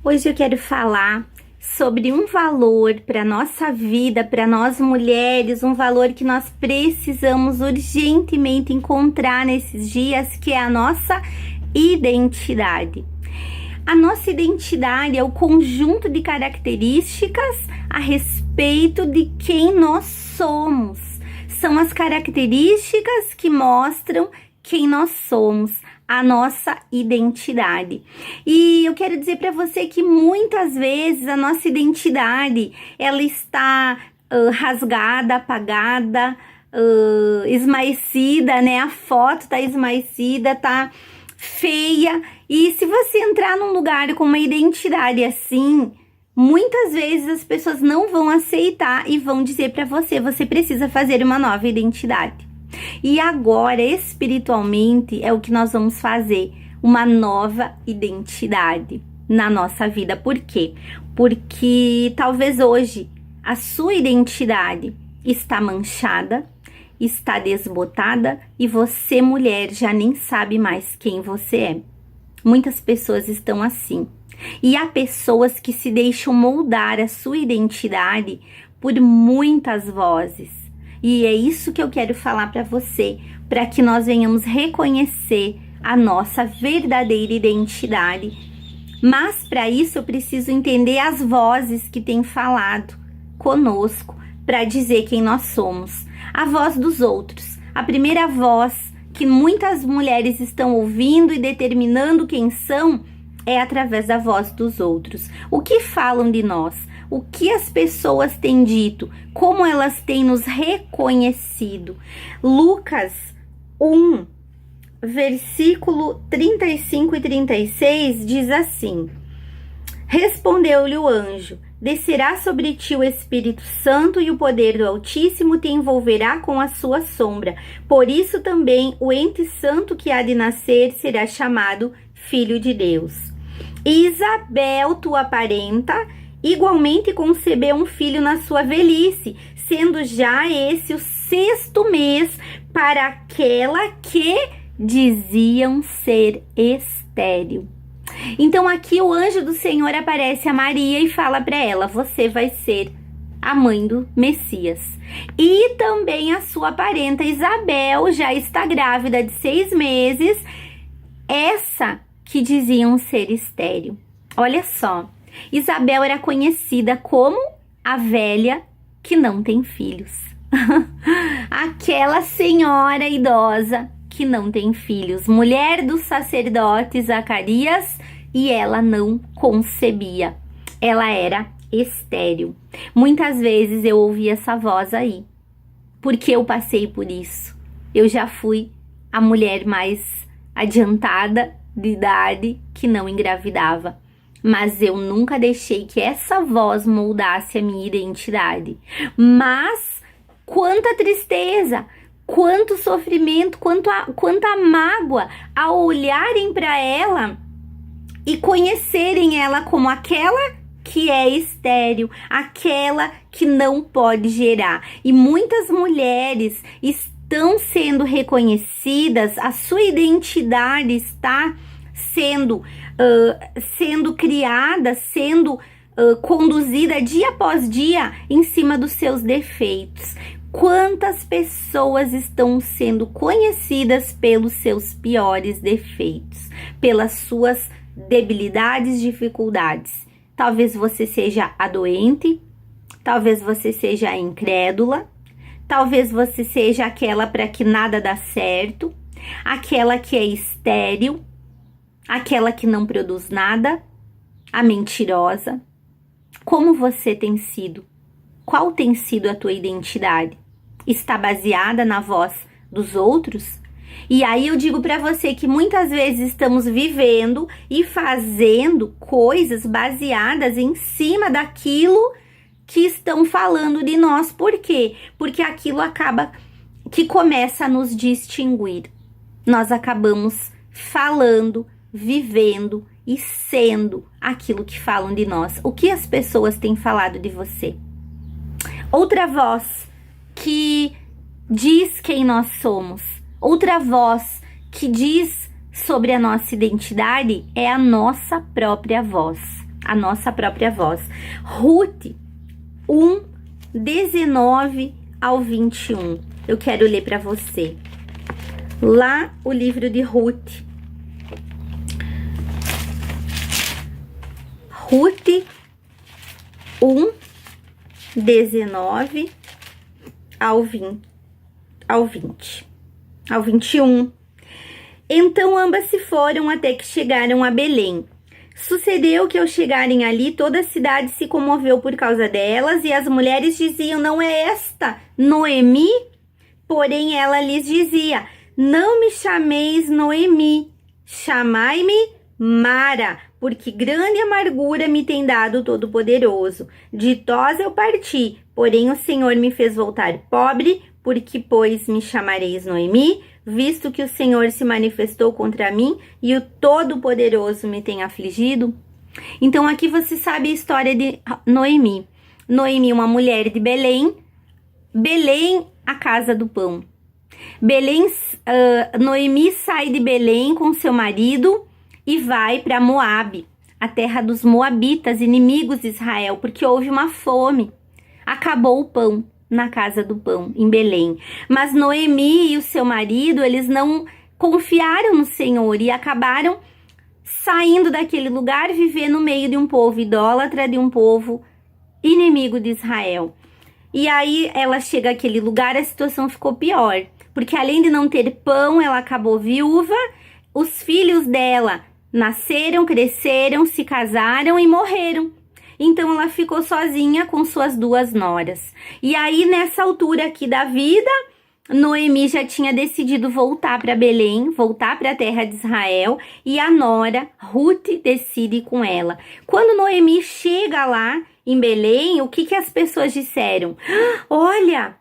Hoje eu quero falar sobre um valor para nossa vida, para nós mulheres, um valor que nós precisamos urgentemente encontrar nesses dias, que é a nossa identidade. A nossa identidade é o conjunto de características a respeito de quem nós somos. São as características que mostram quem nós somos, a nossa identidade. E eu quero dizer para você que muitas vezes a nossa identidade, ela está rasgada, apagada, esmaecida, né? A foto está esmaecida, tá feia. E se você entrar num lugar com uma identidade assim, muitas vezes as pessoas não vão aceitar e vão dizer para você, você precisa fazer uma nova identidade. E agora, espiritualmente, é o que nós vamos fazer, uma nova identidade na nossa vida. Por quê? Porque talvez hoje a sua identidade está manchada, está desbotada e você, mulher, já nem sabe mais quem você é. Muitas pessoas estão assim. E há pessoas que se deixam moldar a sua identidade por muitas vozes. E é isso que eu quero falar para você, para que nós venhamos reconhecer a nossa verdadeira identidade. Mas para isso eu preciso entender as vozes que têm falado conosco para dizer quem nós somos. A voz dos outros, a primeira voz que muitas mulheres estão ouvindo e determinando quem são é através da voz dos outros. O que falam de nós? O que as pessoas têm dito? Como elas têm nos reconhecido? Lucas 1, versículo 35 e 36 diz assim: Respondeu-lhe o anjo: Descerá sobre ti o Espírito Santo e o poder do Altíssimo te envolverá com a sua sombra. Por isso também o ente santo que há de nascer será chamado Filho de Deus. E Isabel, tua parenta, igualmente concebeu um filho na sua velhice, sendo já esse o 6º mês para aquela que diziam ser estéril. Então aqui o anjo do Senhor aparece a Maria e fala para ela: você vai ser a mãe do Messias. E também a sua parenta Isabel já está grávida de 6 meses, essa que diziam ser estéril. Olha só, Isabel era conhecida como a velha que não tem filhos. Aquela senhora idosa que não tem filhos, mulher do sacerdote Zacarias, e ela não concebia. Ela era estéril. Muitas vezes eu ouvi essa voz aí, porque eu passei por isso. Eu já fui a mulher mais adiantada de idade que não engravidava. Mas eu nunca deixei que essa voz moldasse a minha identidade. Mas quanta tristeza, quanto sofrimento, quanta mágoa ao olharem para ela e conhecerem ela como aquela que é estéril, aquela que não pode gerar. E muitas mulheres estão sendo reconhecidas, a sua identidade está sendo criada, sendo conduzida dia após dia em cima dos seus defeitos. Quantas pessoas estão sendo conhecidas pelos seus piores defeitos, pelas suas debilidades, dificuldades? Talvez você seja a doente, talvez você seja a incrédula, talvez você seja aquela para que nada dá certo, aquela que é estéril, aquela que não produz nada, a mentirosa. Como você tem sido? Qual tem sido a tua identidade? Está baseada na voz dos outros? E aí eu digo para você que muitas vezes estamos vivendo e fazendo coisas baseadas em cima daquilo que estão falando de nós. Por quê? Porque aquilo que começa a nos distinguir. Nós acabamos falando, vivendo e sendo aquilo que falam de nós. O que as pessoas têm falado de você? Outra voz que diz quem nós somos, outra voz que diz sobre a nossa identidade é a nossa própria voz. a nossa própria voz. Ruth 1, 19 ao 21. Eu quero ler para você. Lá o livro de Ruth. Ruth 1, 19 ao 20, ao 21. Então ambas se foram até que chegaram a Belém. Sucedeu que ao chegarem ali, toda a cidade se comoveu por causa delas, e as mulheres diziam: não é esta Noemi? Porém ela lhes dizia: não me chameis Noemi, chamai-me Mara, porque grande amargura me tem dado o Todo-Poderoso. Ditosa eu parti, porém o Senhor me fez voltar pobre, porque pois me chamareis Noemi, visto que o Senhor se manifestou contra mim e o Todo-Poderoso me tem afligido. Então aqui você sabe a história de Noemi. Noemi, uma mulher de Belém. Belém, a casa do pão. Noemi sai de Belém com seu marido e vai para Moabe, a terra dos moabitas, inimigos de Israel, porque houve uma fome. Acabou o pão na casa do pão, em Belém. Mas Noemi e o seu marido, eles não confiaram no Senhor e acabaram saindo daquele lugar, viver no meio de um povo idólatra, de um povo inimigo de Israel. E aí ela chega àquele lugar, a situação ficou pior, porque além de não ter pão, ela acabou viúva, os filhos dela nasceram, cresceram, se casaram e morreram. Então ela ficou sozinha com suas duas noras. E aí nessa altura aqui da vida, Noemi já tinha decidido voltar para Belém, voltar para a terra de Israel, e a nora Ruth decide ir com ela. Quando Noemi chega lá em Belém, o que as pessoas disseram? Olha,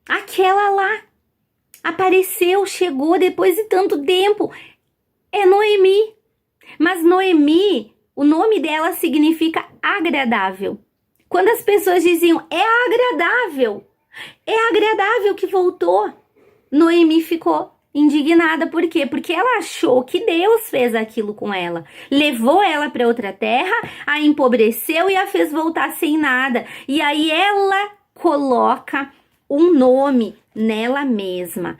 aquela lá apareceu, chegou depois de tanto tempo. É Noemi. Mas Noemi, o nome dela significa agradável. Quando as pessoas diziam, é agradável que voltou, Noemi ficou indignada. Por quê? Porque ela achou que Deus fez aquilo com ela. Levou ela para outra terra, a empobreceu e a fez voltar sem nada. E aí ela coloca um nome nela mesma.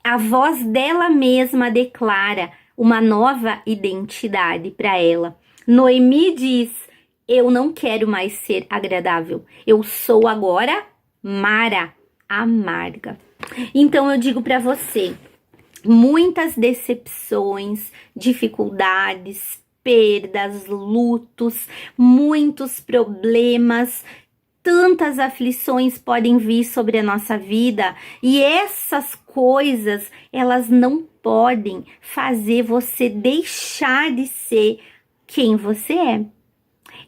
A voz dela mesma declara uma nova identidade para ela. Noemi diz: eu não quero mais ser agradável. Eu sou agora Mara, amarga. Então eu digo para você, muitas decepções, dificuldades, perdas, lutos, muitos problemas, tantas aflições podem vir sobre a nossa vida, e essas coisas, elas não podem fazer você deixar de ser quem você é.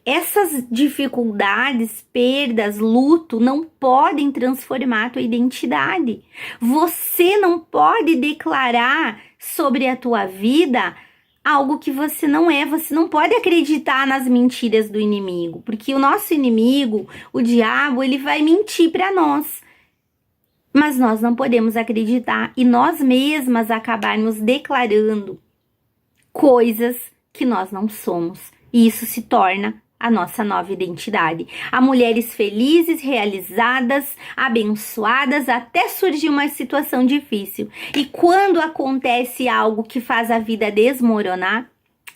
Essas dificuldades, perdas, luto não podem transformar a tua identidade. Você não pode declarar sobre a tua vida algo que você não é. Você não pode acreditar nas mentiras do inimigo, porque o nosso inimigo, o diabo, ele vai mentir para nós. Mas nós não podemos acreditar e nós mesmas acabarmos declarando coisas que nós não somos. E isso se torna a nossa nova identidade. Há mulheres felizes, realizadas, abençoadas, até surgir uma situação difícil. E quando acontece algo que faz a vida desmoronar,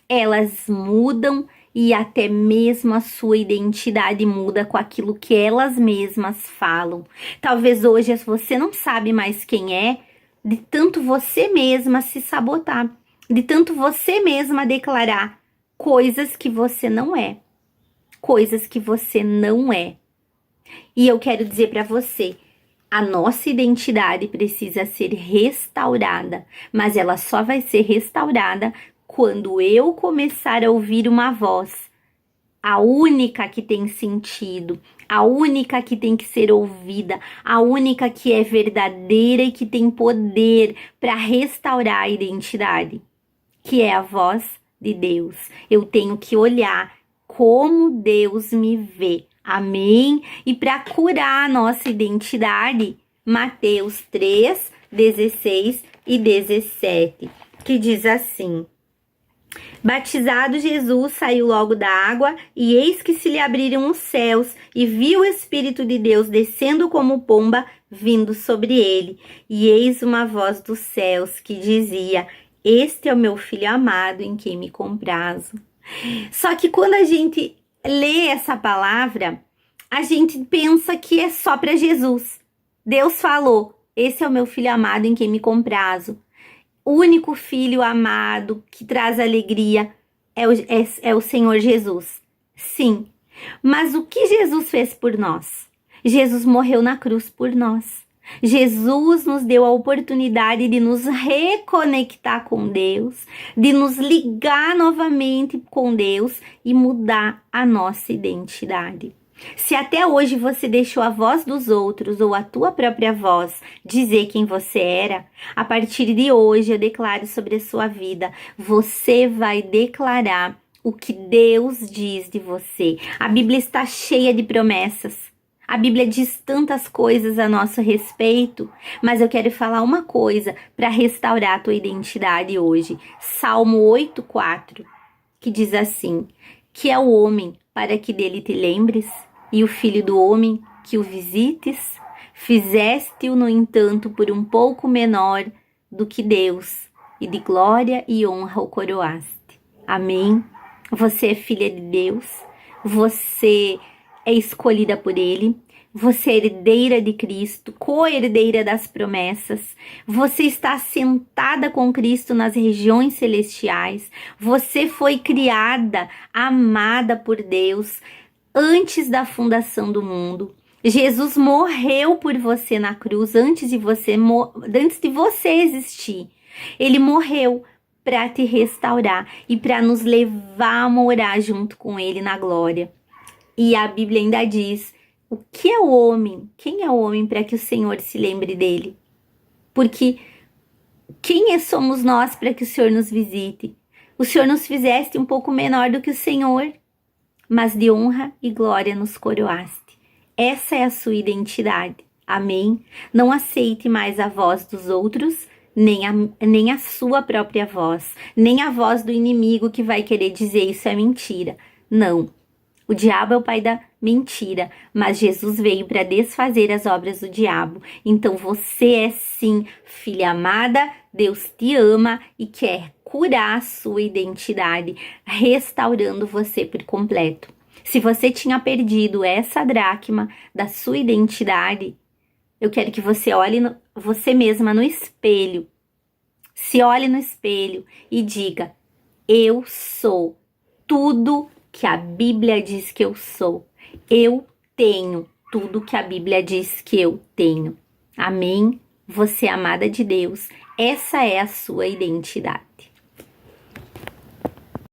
elas mudam e até mesmo a sua identidade muda com aquilo que elas mesmas falam. Talvez hoje você não sabe mais quem é, de tanto você mesma se sabotar, de tanto você mesma declarar coisas que você não é. Coisas que você não é. E eu quero dizer para você, a nossa identidade precisa ser restaurada, mas ela só vai ser restaurada quando eu começar a ouvir uma voz, a única que tem sentido, a única que tem que ser ouvida, a única que é verdadeira e que tem poder para restaurar a identidade, que é a voz de Deus. Eu tenho que olhar como Deus me vê. Amém? E para curar a nossa identidade, Mateus 3, 16 e 17, que diz assim: Batizado Jesus, saiu logo da água, e eis que se lhe abriram os céus, e viu o Espírito de Deus descendo como pomba, vindo sobre ele. E eis uma voz dos céus que dizia: Este é o meu filho amado, em quem me comprazo. Só que quando a gente lê essa palavra, a gente pensa que é só para Jesus. Deus falou: Esse é o meu filho amado, em quem me comprazo. O único filho amado que traz alegria é o Senhor Jesus. Sim, mas o que Jesus fez por nós? Jesus morreu na cruz por nós. Jesus nos deu a oportunidade de nos reconectar com Deus, de nos ligar novamente com Deus e mudar a nossa identidade. Se até hoje você deixou a voz dos outros ou a tua própria voz dizer quem você era, a partir de hoje eu declaro sobre a sua vida, você vai declarar o que Deus diz de você. A Bíblia está cheia de promessas. A Bíblia diz tantas coisas a nosso respeito, mas eu quero falar uma coisa para restaurar a tua identidade hoje. Salmo 8,4, que diz assim: Que é o homem para que dele te lembres, e o filho do homem que o visites? Fizeste-o, no entanto, por um pouco menor do que Deus, e de glória e honra o coroaste. Amém? Você é filha de Deus, você é escolhida por Ele, você é herdeira de Cristo, co-herdeira das promessas, você está sentada com Cristo nas regiões celestiais, você foi criada, amada por Deus, antes da fundação do mundo. Jesus morreu por você na cruz antes de você existir. Ele morreu para te restaurar e para nos levar a morar junto com Ele na glória. E a Bíblia ainda diz: o que é o homem? Quem é o homem para que o Senhor se lembre dele? Porque quem somos nós para que o Senhor nos visite? O Senhor nos fizeste um pouco menor do que o Senhor, mas de honra e glória nos coroaste. Essa é a sua identidade. Amém? Não aceite mais a voz dos outros, nem a sua própria voz, nem a voz do inimigo que vai querer dizer isso é mentira. Não. O diabo é o pai da mentira, mas Jesus veio para desfazer as obras do diabo. Então você é sim filha amada, Deus te ama e quer curar a sua identidade, restaurando você por completo. Se você tinha perdido essa dracma da sua identidade, eu quero que você olhe você mesma no espelho. Se olhe no espelho e diga: eu sou tudo que a Bíblia diz que eu sou. Eu tenho tudo que a Bíblia diz que eu tenho. Amém? Você é amada de Deus. Essa é a sua identidade.